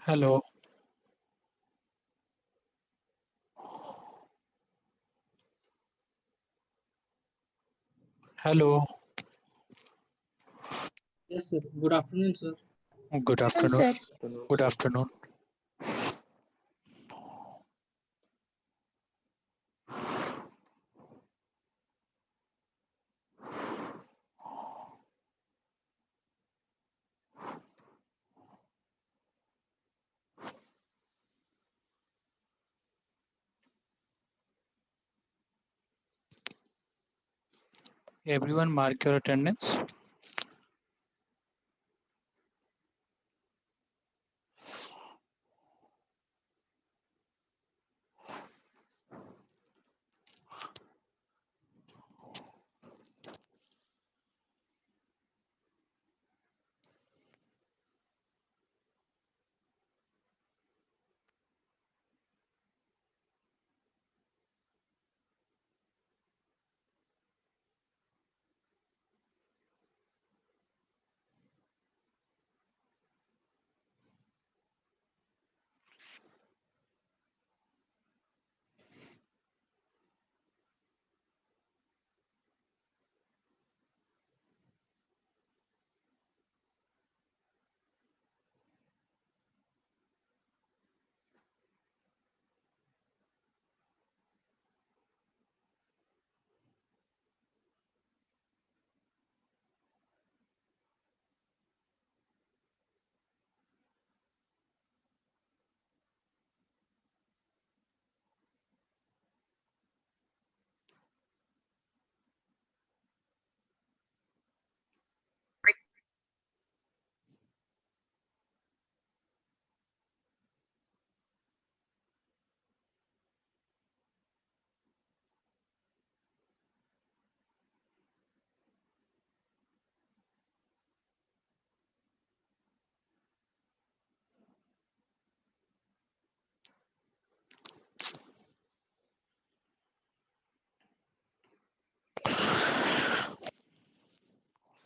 Hello, hello, Yes, sir. Good afternoon, sir. good Afternoon, afternoon. sir. Good afternoon. Everyone, mark your attendance.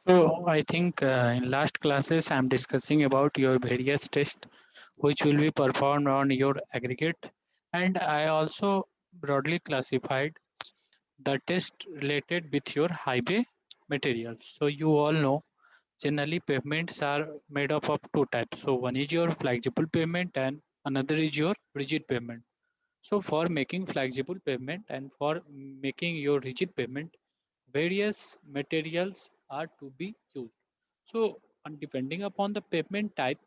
So I think in last classes I'm discussing about your various tests which will be performed on your aggregate, and I also broadly classified the test related with your highway materials. So you all know generally pavements are made up of two types. So one is your flexible pavement and another is your rigid pavement. So for making flexible pavement and for making your rigid pavement, various materials are to be used. So depending upon the pavement type,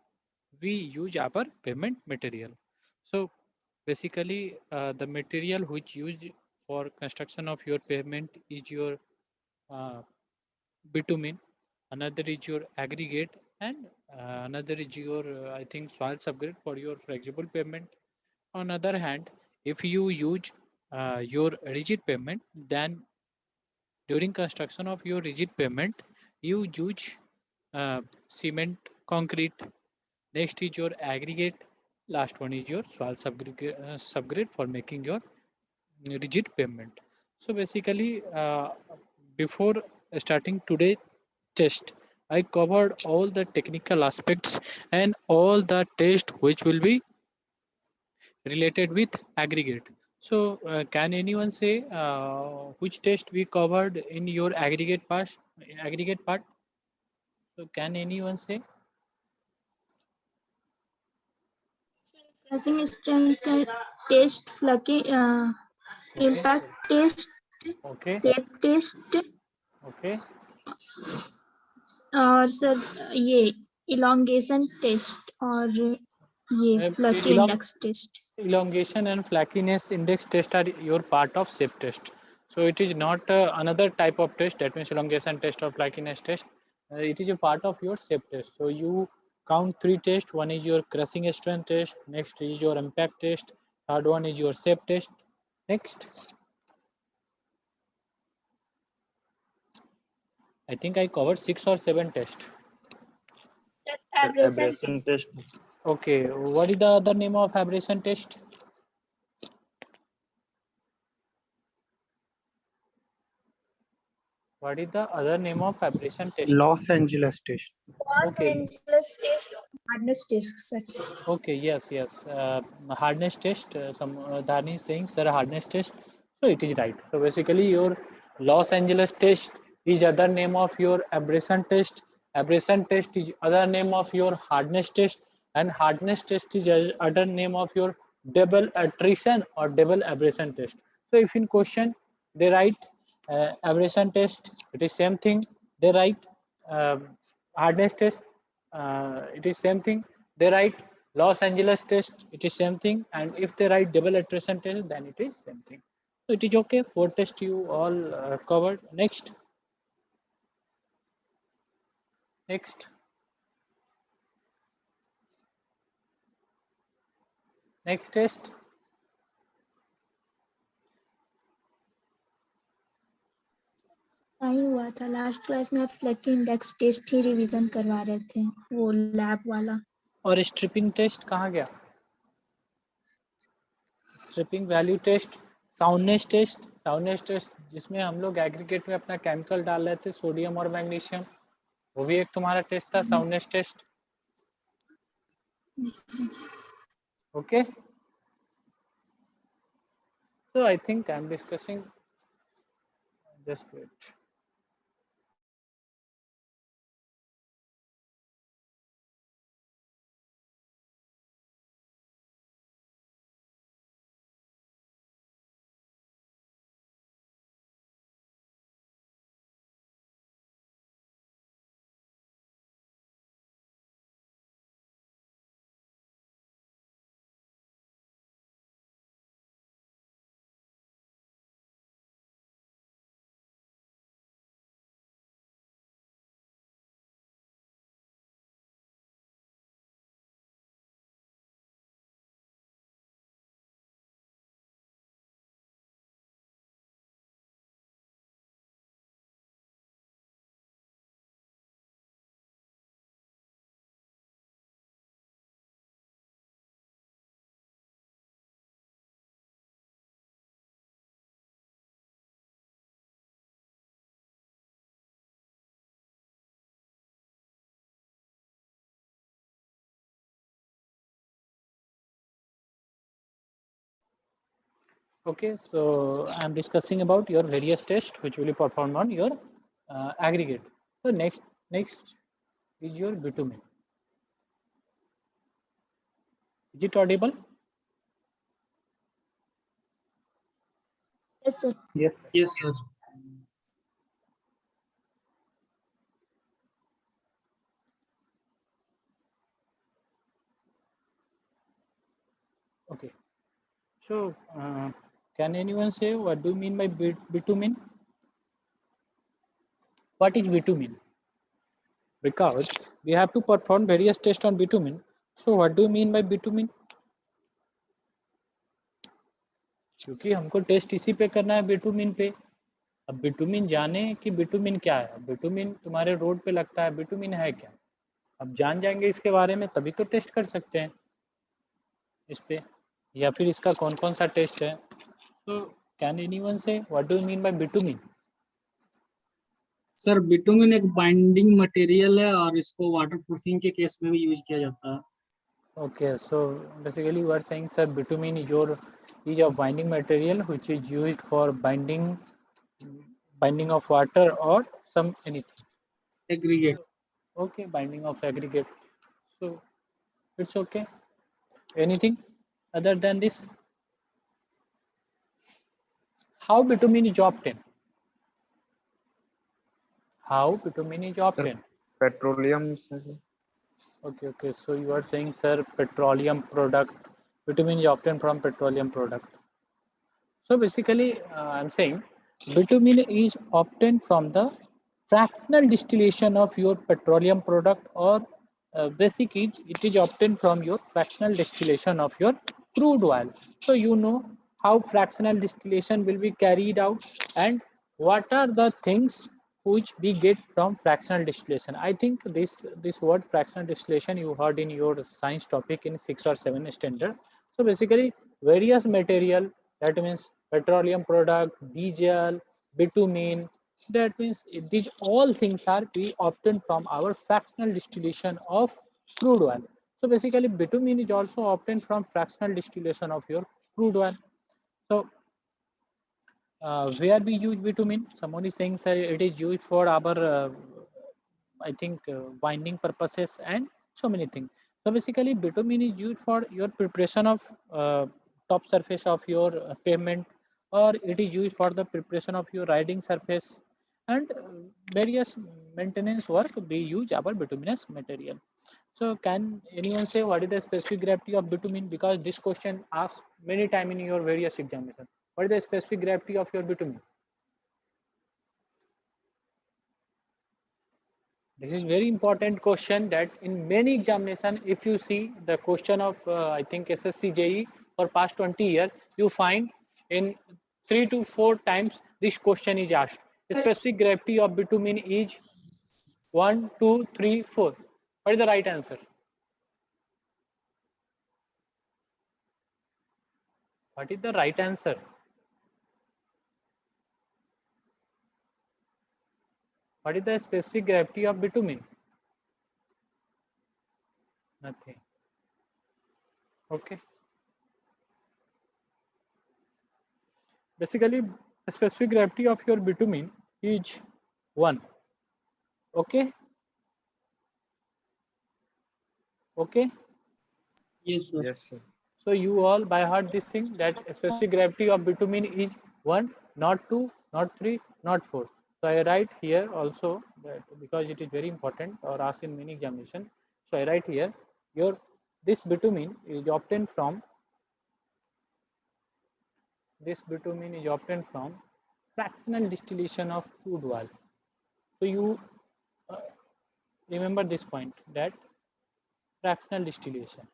we use our pavement material. So basically the material which used for construction of your pavement is your uh, bitumen, another is your aggregate, and another is your I think soil subgrade for your flexible pavement. On other hand, if you use your rigid pavement, then during construction of your rigid pavement, you use cement, concrete. Next is your aggregate. Last one is your soil subgrade for making your rigid pavement. So basically, before starting today test, I covered all the technical aspects and all the test which will be related with aggregate. So, can anyone say which test we covered in your aggregate part? Aggregate part. So, can anyone say? Pressing strength test, flucky Okay. impact test, Okay. shape test, Okay. और sir ये elongation test और ये flucky Elong index test. elongation and flakiness index test are your part of shape test. So it is not another type of test, that means elongation test or flakiness test. It is a part of your shape test. So you count three tests. One is your crushing strength test, next is your impact test, third one is your shape test. Next, I think I covered 6 or 7 tests. Abrasion test. Okay, what is the other name of abrasion test? What is the other name of abrasion test? Los Angeles test. Los Okay. Angeles test, hardness test, sir. Okay, yes. Hardness test. Dhani is saying, sir, hardness test. So it is right. So basically, your Los Angeles test is other name of your abrasion test. Abrasion test is other name of your hardness test, and hardness test is other name of your double attrition or double abrasion test. So if in question they write abrasion test, it is same thing. They write hardness test, it is same thing. They write Los Angeles test, it is same thing. And if they write double attrition test, then it is same thing. So it is okay. 4 tests you all covered. Next. Next test. नहीं हुआ था last class में, आप flaky index test ही revision करवा रहे थे, वो lab वाला। और स्ट्रिपिंग टेस्ट कहाँ गया? Stripping value test, soundness test जिसमें हम लोग एग्रीगेट में अपना केमिकल डाल रहे थे, सोडियम और मैग्नीशियम, वो भी एक तुम्हारा टेस्ट था, soundness test. Okay. So I think I'm discussing. Just wait. Okay, so I'm discussing about your various tests which will be performed on your aggregate. So next is your bitumen. Is it audible? Yes, sir. Yes. Yes, sir. Okay. So can anyone say what do you mean by bitumen? What is bitumen? Because we have to perform various tests on bitumen. So what do you mean by bitumen? क्योंकि हमको test इसी पे करना है, bitumen पे। अब bitumen जाने कि बिटुमिन क्या है, बिटुमिन तुम्हारे रोड पे लगता है, बिटुमिन है क्या, अब जान जाएंगे इसके बारे में तभी तो टेस्ट कर सकते हैं इस पे, या फिर इसका कौन कौन सा टेस्ट है। तो कैन एनीवन से what do you mean by bitumen? Sir bitumen एक बाइंडिंग मटेरियल है और इसको वाटर प्रूफिंग के केस में भी यूज किया जाता है। Okay, so basically you are saying, sir, bitumen is a binding material which is used for binding of water or some anything. Aggregate. Okay, binding of aggregate. So it's okay. Anything other than this? How bitumen is obtained? How bitumen is obtained? Petroleum से। Okay. So you are saying, sir, petroleum product. Bitumen is obtained from petroleum product. So basically, I'm saying bitumen is obtained from the fractional distillation of your petroleum product, or basic it is obtained from your fractional distillation of your crude oil. So you know how fractional distillation will be carried out and what are the things which we get from fractional distillation. I think this word fractional distillation you heard in your science topic in 6 or 7 standard. So basically various material, that means petroleum product, diesel, bitumen, That means these all things are we obtained from our fractional distillation of crude oil. So basically bitumen is also obtained from fractional distillation of your crude oil. So where we use bitumen? Someone is saying, sir, it is used for our, I think, winding purposes and so many things. So basically, bitumen is used for your preparation of top surface of your pavement, or it is used for the preparation of your riding surface, and various maintenance work we use our bituminous material. So can anyone say what is the specific gravity of bitumen? Because this question asked many time in your various examination. What is the specific gravity of your bitumen? This is very important question that in many examination, if you see the question of I think SSC JE for past 20 years, you find in 3 to 4 times this question is asked. The specific gravity of bitumen is 1, 2, 3, 4. What is the right answer? What is the right answer? What is the specific gravity of bitumen? Nothing. Okay. Basically, the specific gravity of your bitumen is 1. Okay. Okay. Yes, sir. Yes, sir. So you all by heart this thing that specific gravity of bitumen is 1, not 2, not 3, not 4. So I write here also that because it is very important or asked in many examination. So I write here your this bitumen is obtained from fractional distillation of crude oil. So you uh, remember this point that fractional distillation.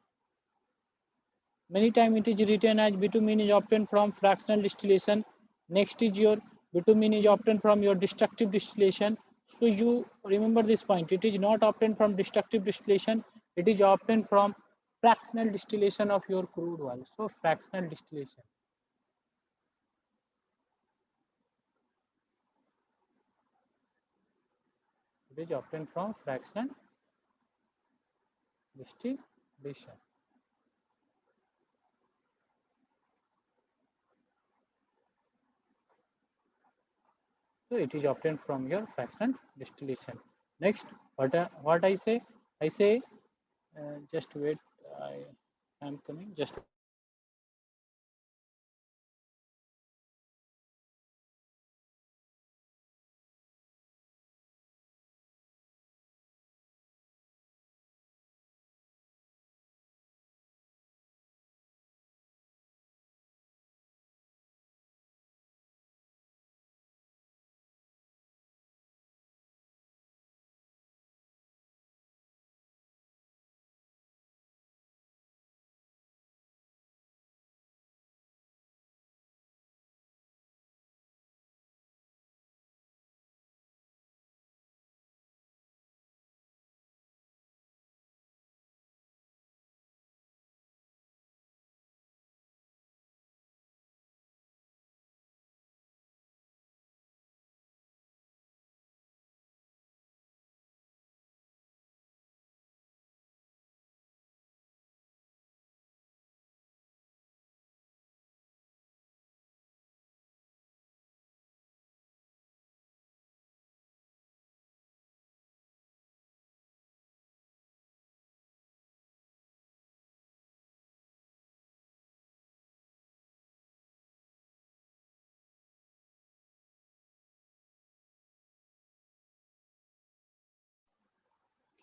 Many times it is written as bitumen is obtained from fractional distillation. Next is your bitumen is obtained from your destructive distillation. So you remember this point. It is not obtained from destructive distillation. It is obtained from fractional distillation of your crude oil. So fractional distillation. It is obtained from fractional distillation. So it is obtained from your fractional distillation. Next, what I say? I say, just wait. I am coming. Just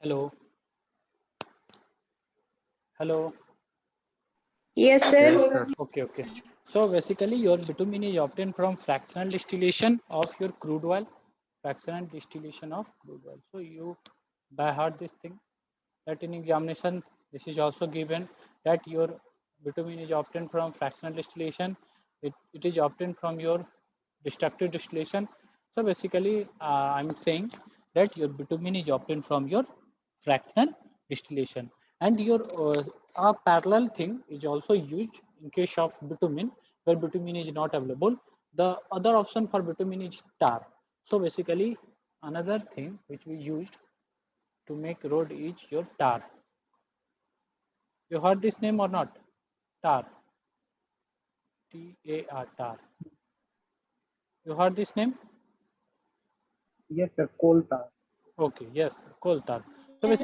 hello, hello. Yes, sir. Yes, sir. Okay. So basically, your bitumen is obtained from fractional distillation of your crude oil. Fractional distillation of crude oil. So you by heart this thing that in examination this is also given that your bitumen is obtained from fractional distillation. It is obtained from your destructive distillation. So basically, I'm saying that your bitumen is obtained from your fractional distillation, and your a parallel thing is also used in case of bitumen where bitumen is not available. The other option for bitumen is tar. So basically another thing which we used to make road is your tar. You heard this name or not? Tar. T-A-R, tar. You heard this name? Yes, sir. Coal tar. Okay, yes, coal tar. So Yes,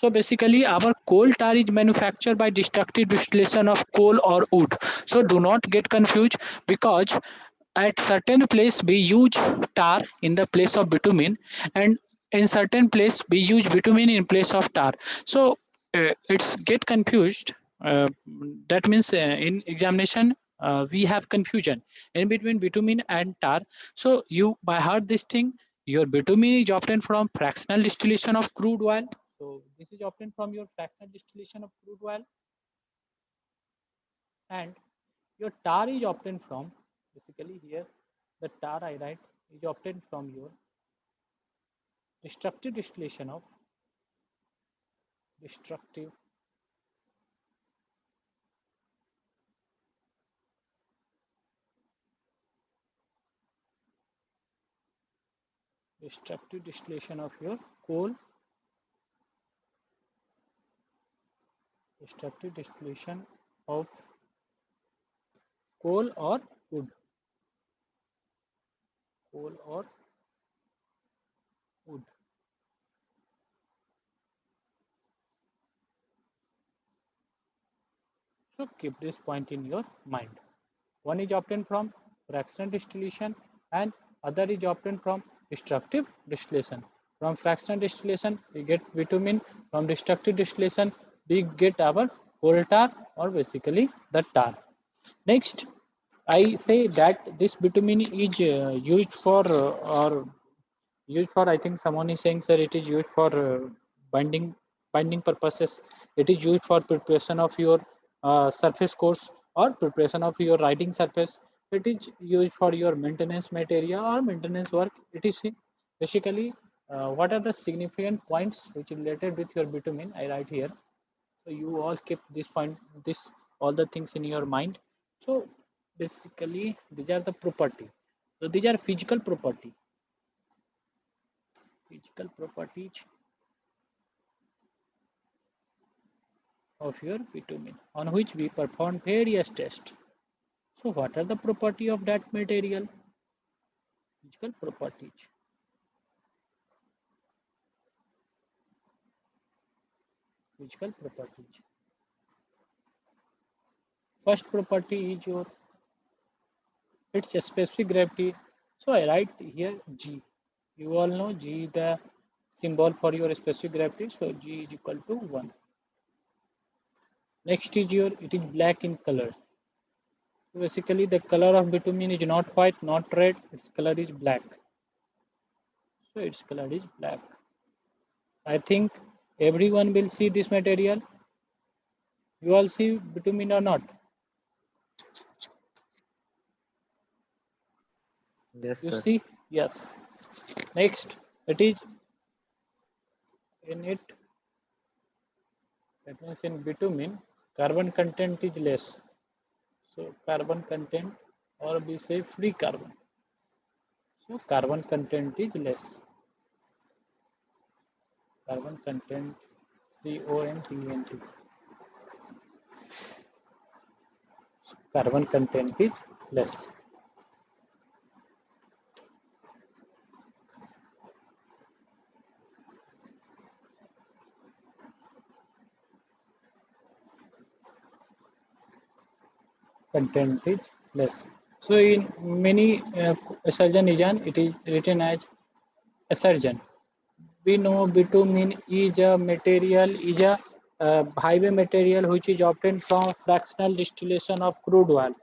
basically, sir. our coal tar is manufactured by destructive distillation of coal or wood. So do not get confused, because at certain place we use tar in the place of bitumen, and in certain place we use bitumen in place of tar. So it's get confused. That means in examination we have confusion in between bitumen and tar. So you by heart this thing, your bitumen is obtained from fractional distillation of crude oil. So this is obtained from your fractional distillation of crude oil, and your tar is obtained from, basically here the tar I write is obtained from your destructive distillation of destructive destructive distillation of your coal, destructive distillation of coal or wood, coal or wood. So keep this point in your mind. One is obtained from fractional distillation and other is obtained from destructive distillation. From fractional distillation we get bitumen, from destructive distillation we get our coal tar, or basically the tar. Next, I say that this bitumen is used for or used for, I think someone is saying, sir, it is used for binding binding purposes. It is used for preparation of your surface course or preparation of your riding surface. It is used for your maintenance material or maintenance work. It is basically what are the significant points which related with your bitumen I write here. So you all keep this point, this all the things in your mind. So basically these are the property. So these are physical properties of your bitumen on which we perform various tests. So what are the property of that material? Physical properties. Physical properties. First property is your its specific gravity. So I write here G. You all know G is the symbol for your specific gravity. So G is equal to 1. Next is your, it is black in color. So basically the color of bitumen is not white, not red, its color is black. So its color is black. I think everyone will see this material. You all see bitumen or not? Yes, You sir. see? Yes. Next, it is in it, that means in bitumen, carbon content is less. So carbon content, or we say free carbon. So carbon content is less. Carbon content, CONTENT. Carbon content is less. Content is less. So in many Sarjan Ijan, it is written as Sarjan. We know bitumen is a material, is a highway material which is obtained from fractional distillation of crude oil.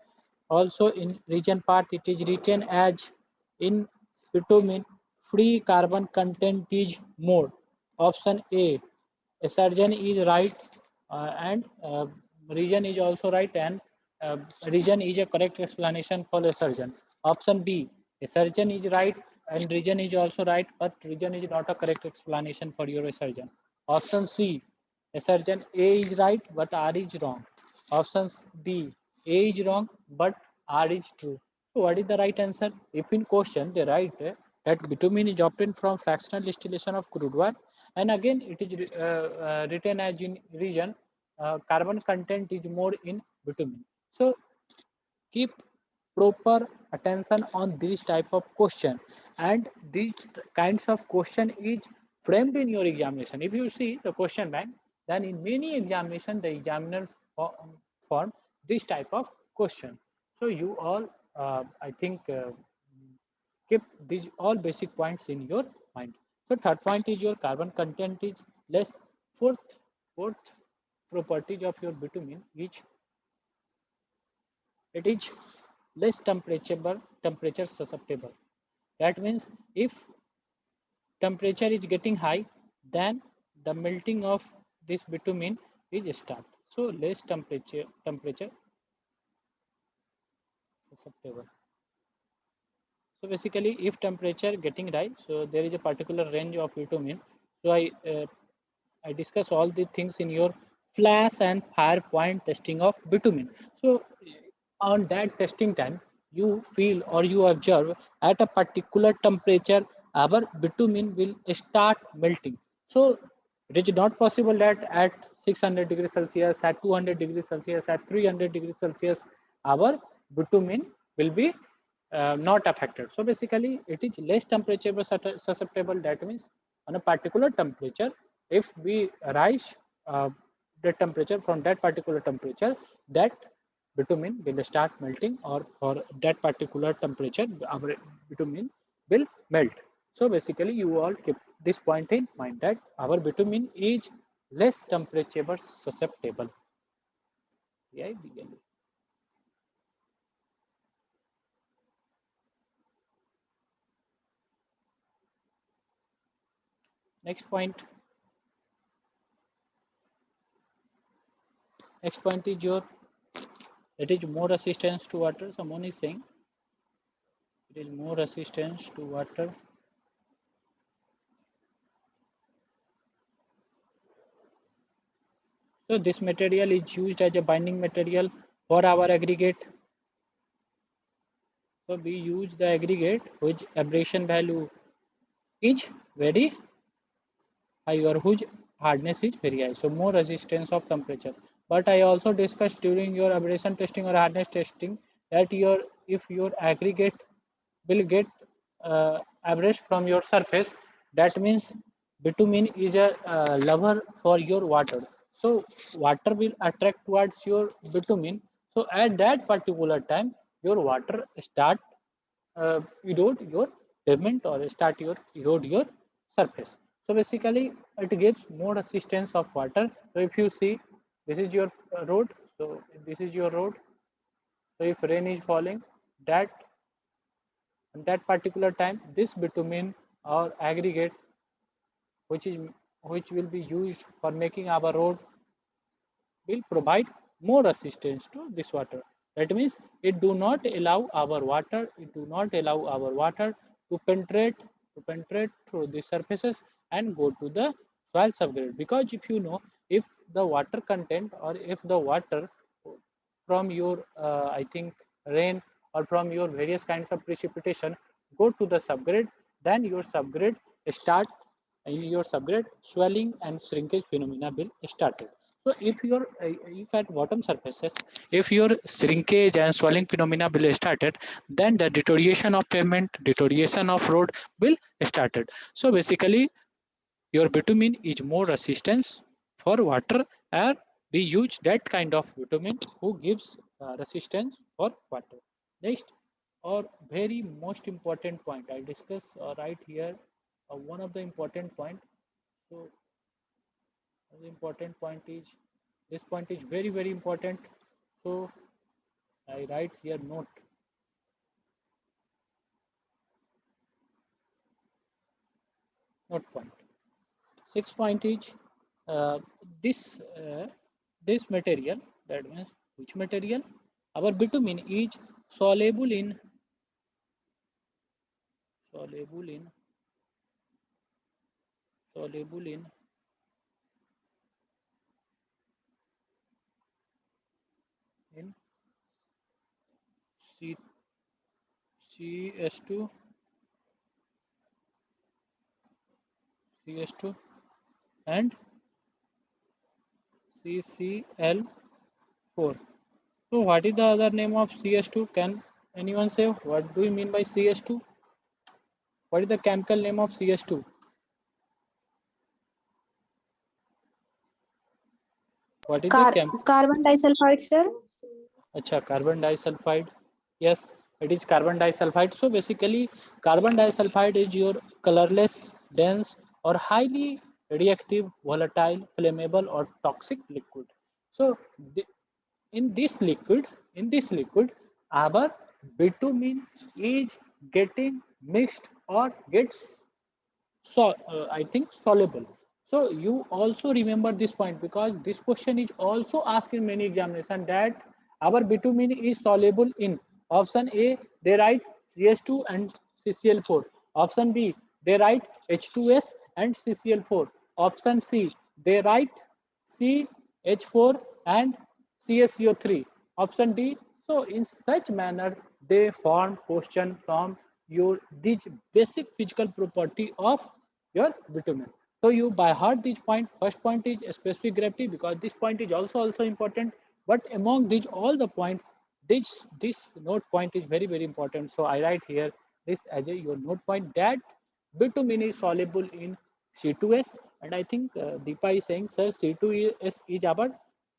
Also in region part it is written as in bitumen free carbon content is more. Option A, Sarjan is right, and region is also right, and region is a correct explanation for Sarjan. Option B, Sarjan is right and region is also right, but region is not a correct explanation for your Sarjan. Option C, Sarjan A is right but R is wrong. Option D, A is wrong but R is true. So what is the right answer? If in question they write that bitumen is obtained from fractional distillation of crude oil, and again it is written as in region carbon content is more in bitumen. So keep proper attention on these type of question, and these kinds of question is framed in your examination. If you see the question bank, then in many examination the examiner form this type of question. So you all I think keep these all basic points in your mind. So third point is your carbon content is less. Fourth property of your bitumen is it is less temperature susceptible. That means if temperature is getting high, then the melting of this bitumen is start. So less temperature susceptible. So basically, if temperature getting high, so there is a particular range of bitumen. So I discuss all the things in your flash and fire point testing of bitumen. So on that testing time, you feel or you observe at a particular temperature, our bitumen will start melting. So it is not possible that at 600 degrees Celsius, at 200 degrees Celsius, at 300 degrees Celsius, our bitumen will be not affected. So basically, it is less temperature susceptible. That means on a particular temperature, if we rise the temperature from that particular temperature, that bitumen will start melting, or for that particular temperature, our bitumen will melt. So basically, you all keep this point in mind that our bitumen is less temperature susceptible. Yeah, next point. Next point is your it is more resistance to water. Someone is saying it is more resistance to water. So this material is used as a binding material for our aggregate. So we use the aggregate whose abrasion value is very high or whose hardness is very high. So more resistance of temperature. But I also discussed during your abrasion testing or hardness testing that if your aggregate will get abrased from your surface, that means bitumen is a lover for your water. So water will attract towards your bitumen. So at that particular time, your water start erode your pavement or start your erode your surface. So basically, it gives more resistance of water. So if you see, this is your road. So this is your road. So if rain is falling, that at that particular time, this bitumen or aggregate, which will be used for making our road, will provide more resistance to this water. That means it do not allow our water, to penetrate through the surfaces and go to the soil subgrade. Because if you know, if the water content or if the water from your I think rain or from your various kinds of precipitation go to the subgrade, then your subgrade start in your subgrade swelling and shrinkage phenomena will start. So if at bottom surfaces, if your shrinkage and swelling phenomena will started, then the deterioration of pavement, deterioration of road will started. So basically, your bitumen is more resistance for water, and we use that kind of bitumen who gives resistance for water. Next, or very most important point I discuss right here, one of the important point. So the important point is, this point is very important. So I write here note point. 6 point is uh, this this material, that means which material, our bitumen is soluble in soluble in soluble in C, CS2 CH2 and CCl4. So what is the other name of CH2? Can anyone say what do you mean by CH2? What is the chemical name of CH2? What is the Carbon disulfide, sir. Acha, carbon disulfide. Yes, it is carbon disulfide. So basically, carbon disulfide is your colorless, dense, or highly reactive, volatile, flammable, or toxic liquid. So in this liquid, our bitumen is getting mixed or gets I think soluble. So you also remember this point because this question is also asked in many examination that our bitumen is soluble in option A they write CH2 and CCl4. Option B they write H2S and CCl4. Option C they write CH4 and CaCO3. Option D. So in such manner they form question from your this basic physical property of your bitumen. So you by heart this point. First point is specific gravity because this point is also important. But among these all the points, this note point is very important. So I write here this as a your note point that bitumen is soluble in C2S, and I think Deepa is saying, sir, C2S is our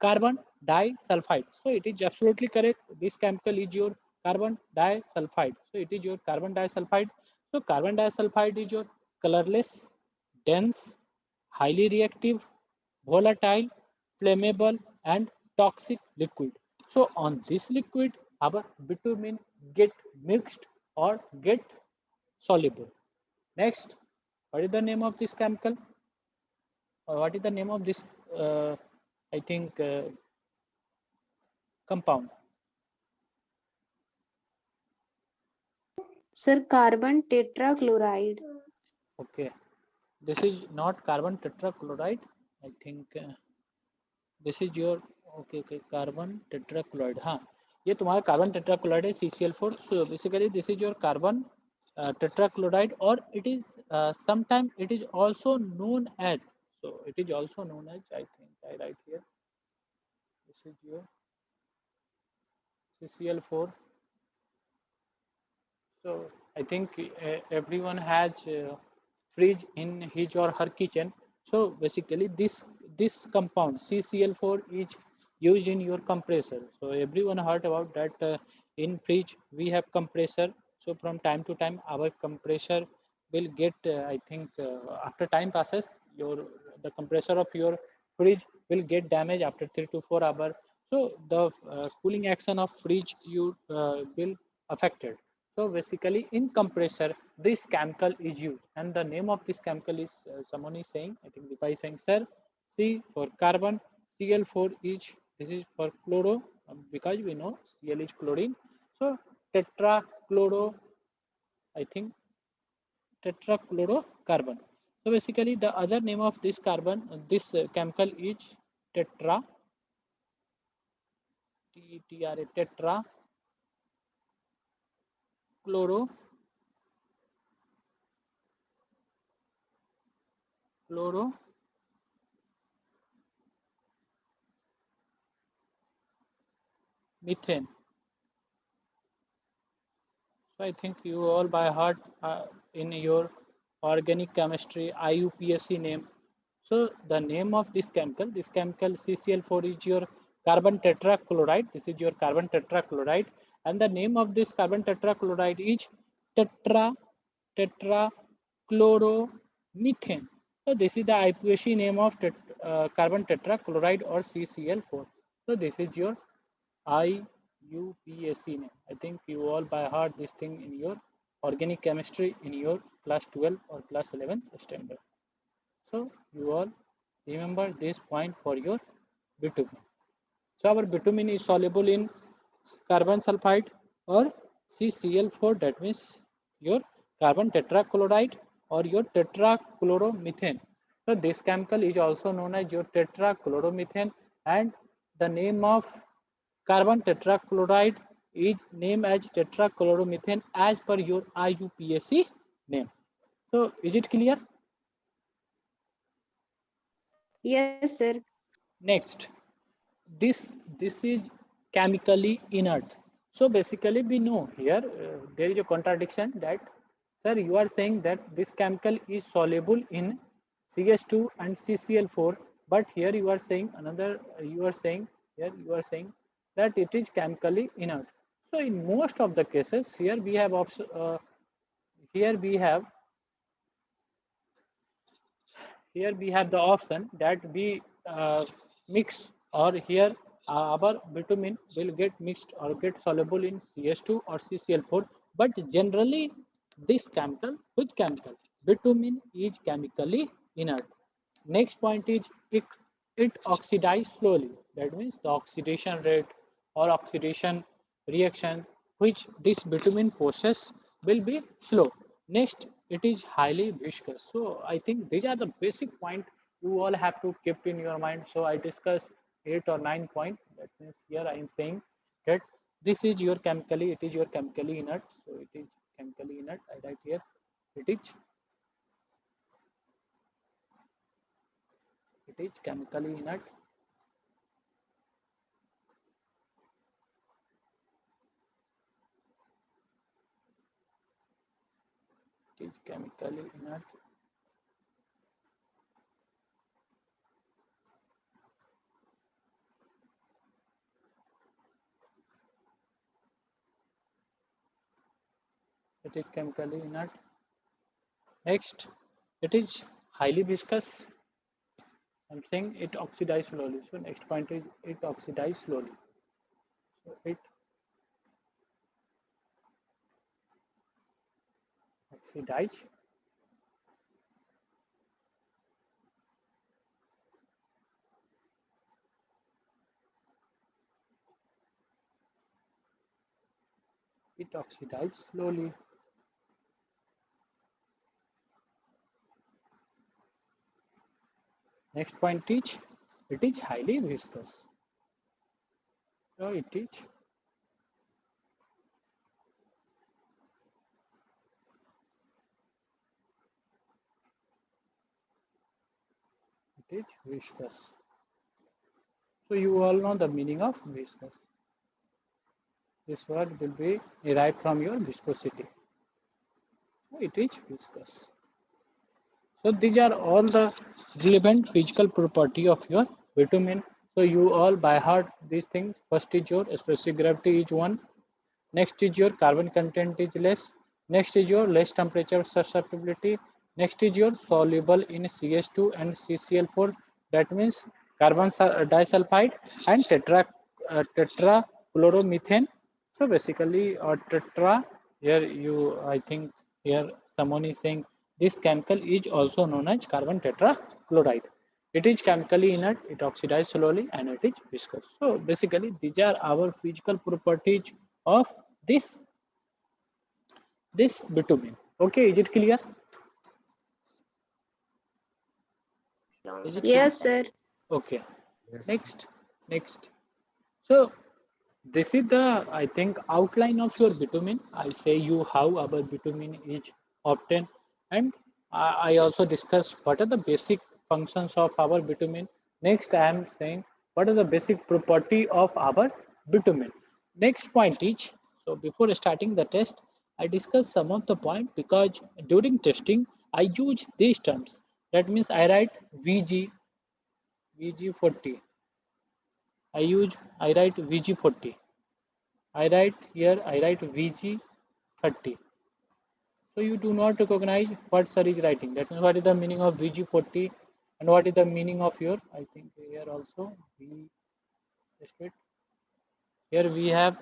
carbon disulfide. So it is absolutely correct. This chemical is your carbon disulfide. So it is your carbon disulfide. So carbon disulfide is your colorless, dense, highly reactive, volatile, flammable, and toxic liquid. So on this liquid, our bitumen get mixed or get soluble. Next, what is the name of this chemical? Or what is the name of this, I think, compound? Sir, carbon tetrachloride. Okay. This is not carbon tetrachloride. I think this is your, okay, carbon tetrachloride. हाँ, ये तुम्हारा carbon tetrachloride है CCl4. So basically this is your carbon tetrachloride, or it is sometimes it is also known as, so it is also known as, I think I write here, this is your CCl4. So I think everyone has fridge in his or her kitchen. So basically this compound CCl4 is used in your compressor. So everyone heard about that in fridge we have compressor. So from time to time our compressor will get I think after time passes the compressor of your fridge will get damaged after 3 to 4 hours. So the cooling action of fridge you will affected. So basically in compressor, this chemical is used, and the name of this chemical is, someone is saying, I think Deepa is saying, sir, C for carbon, Cl4 is, this is for chloro, because we know Cl is chlorine. So tetrachloro, I think tetrachlorocarbon. So basically the other name of this carbon, this chemical is tetra, T-E-T-R-A, tetra methane. So I think you all by heart in your organic chemistry IUPAC name. So the name of this chemical CCl4 is your carbon tetrachloride. This is your carbon tetrachloride, and the name of this carbon tetrachloride is tetrachloromethane. So this is the IUPAC name of carbon tetrachloride or CCl4. So this is your IUPAC name. I think you all by heart this thing in your organic chemistry in your class 12 or class 11 standard. So you all remember this point for your bitumen. So our bitumen is soluble in carbon sulfide or CCl4, that means your carbon tetrachloride or your tetrachloromethane. So this chemical is also known as your tetrachloromethane, and the name of carbon tetrachloride is named as tetrachloromethane as per your IUPAC name. So is it clear? Yes, sir. Next, this is chemically inert. So basically we know here there is a contradiction that, sir, you are saying that this chemical is soluble in CS2 and CCl4, but here you are saying another, you are saying here you are saying that it is chemically inert. So in most of the cases here we have here we have here we have the option that we mix, or here our bitumen will get mixed or get soluble in CS2 or CCl4, but generally this chemical, which chemical, bitumen, is chemically inert. Next point is it oxidizes slowly. That means the oxidation rate or oxidation reaction which this bitumen possesses will be slow. Next, it is highly viscous. So I think these are the basic point you all have to keep in your mind. So I discuss 8 or 9 points. That means here I am saying that this is your chemically, it is your chemically inert. So it is chemically inert. I write here it is chemically inert. It is chemically inert. It is chemically inert. Next, it is highly viscous. I'm saying it oxidizes slowly. So next point is it oxidizes slowly. So it oxidizes slowly. Next point is it is highly viscous. So it is viscous. So you all know the meaning of viscous. This word will be derived from your viscosity. So it is viscous. So these are all the relevant physical property of your bitumen. So you all by heart these things. First is your specific gravity is 1. Next is your carbon content is less. Next is your less temperature susceptibility. Next is your soluble in CS2 and CCl4. That means carbon disulfide and tetrachloromethane. So basically, tetra here you I think here someone is saying this chemical is also known as carbon tetrachloride. It is chemically inert, it oxidizes slowly, and it is viscous. So basically, these are our physical properties of this bitumen. Okay, is it clear? Is it Yes, sir. okay? Next. So this is the I think outline of your bitumen. I say you how our bitumen is obtained, and I also discuss what are the basic functions of our bitumen. Next, I am saying what are the basic property of our bitumen. Next point is, so before starting the test, I discuss some of the point because during testing I use these terms. That means I write VG40. I write VG40. I write VG30. So you do not recognize what sir is writing. That means what is the meaning of VG40 and what is the meaning of your, I think here also, here we have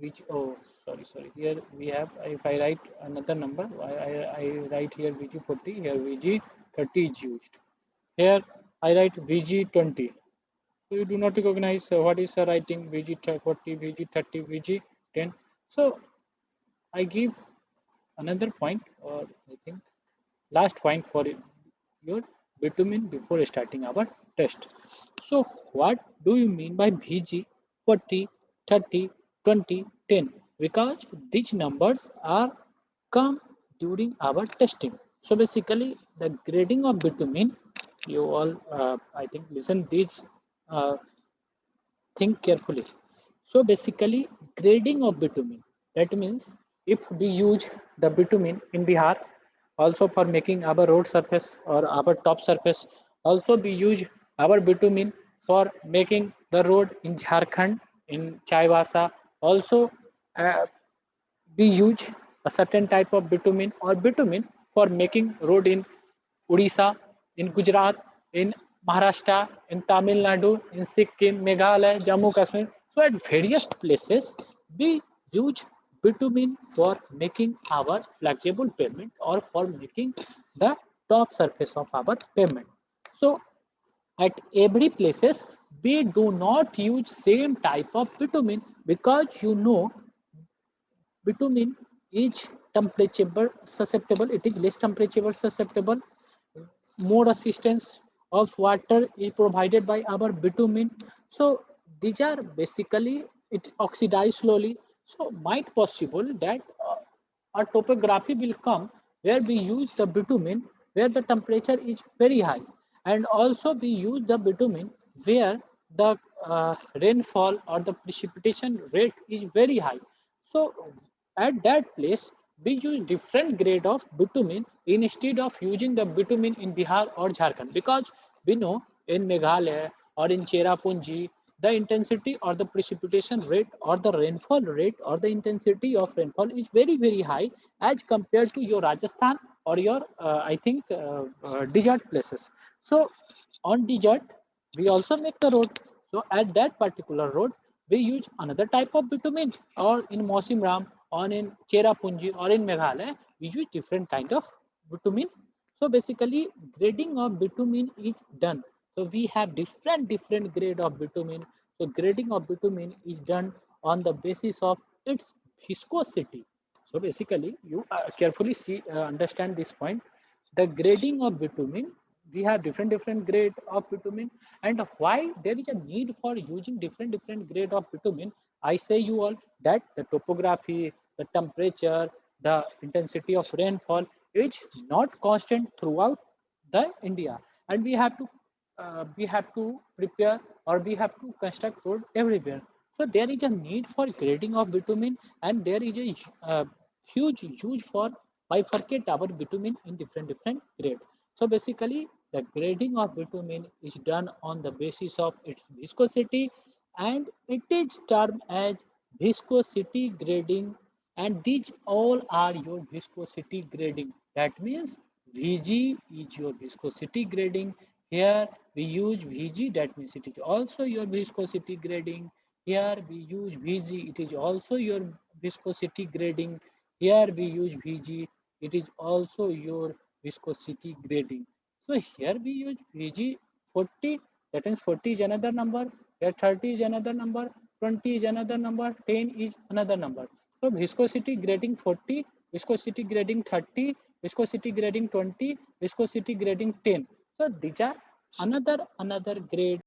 VG, oh sorry, here we have, if I write another number, I write here VG40, here VG30 is used. Here I write VG20. So you do not recognize what is sir writing VG40, VG30, VG10. So I give another point, or I think last point for your bitumen before starting our test. So what do you mean by VG 40, 30, 20, 10? Because these numbers are come during our testing. So basically the grading of bitumen you all, I think, listen these, think carefully. So basically, grading of bitumen. That means if we use the bitumen in Bihar, also for making our road surface or our top surface, also we use our bitumen for making the road in Jharkhand, in Chaibasa. Also, uh, we use a certain type of bitumen for making road in Odisha, in Gujarat, in Maharashtra, in Tamil Nadu, in Sikkim, Meghalaya, Jammu Kashmir. So at various places, we use bitumen for making our flexible pavement or for making the top surface of our pavement. So at every places, we do not use same type of bitumen, because you know bitumen is temperature susceptible, it is less temperature susceptible, more assistance of water is provided by our bitumen. So these are basically, it oxidize slowly. So might possible that a topography will come where we use the bitumen where the temperature is very high, and also we use the bitumen where the rainfall or the precipitation rate is very high. So at that place, we use different grade of bitumen instead of using the bitumen in Bihar or Jharkhand, because we know in Meghalaya or in Cherrapunji, the intensity or the precipitation rate or the rainfall rate or the intensity of rainfall is very, very high as compared to your Rajasthan or your, I think, desert places. So on desert, we also make the road. So at that particular road, we use another type of bitumen, or in Mausim Ram, or in Cherrapunji, or in Meghalaya, we use different kind of bitumen. So basically, grading of bitumen is done. So we have different grade of bitumen. So grading of bitumen is done on the basis of its viscosity. So basically, you carefully see, understand this point. The grading of bitumen, we have different grade of bitumen, and why there is a need for using different grade of bitumen. I say you all that the topography, the temperature, the intensity of rainfall is not constant throughout the India, and we have to prepare, or we have to construct road everywhere. So there is a need for grading of bitumen, and there is a huge use for bifurcate our bitumen in different grade. So basically, the grading of bitumen is done on the basis of its viscosity, and it is termed as viscosity grading, and these all are your viscosity grading. That means Vg is your viscosity grading. Here we use Vg, that means it is also your viscosity grading. Here we use Vg, it is also your viscosity grading. Here we use Vg, it is also your viscosity grading. So here we use Vg 40, that means 40 is another number, here 30 is another number, 20 is another number, 10 is another number. So viscosity grading 40, viscosity grading 30, viscosity grading 20, viscosity grading 10. So these are another grade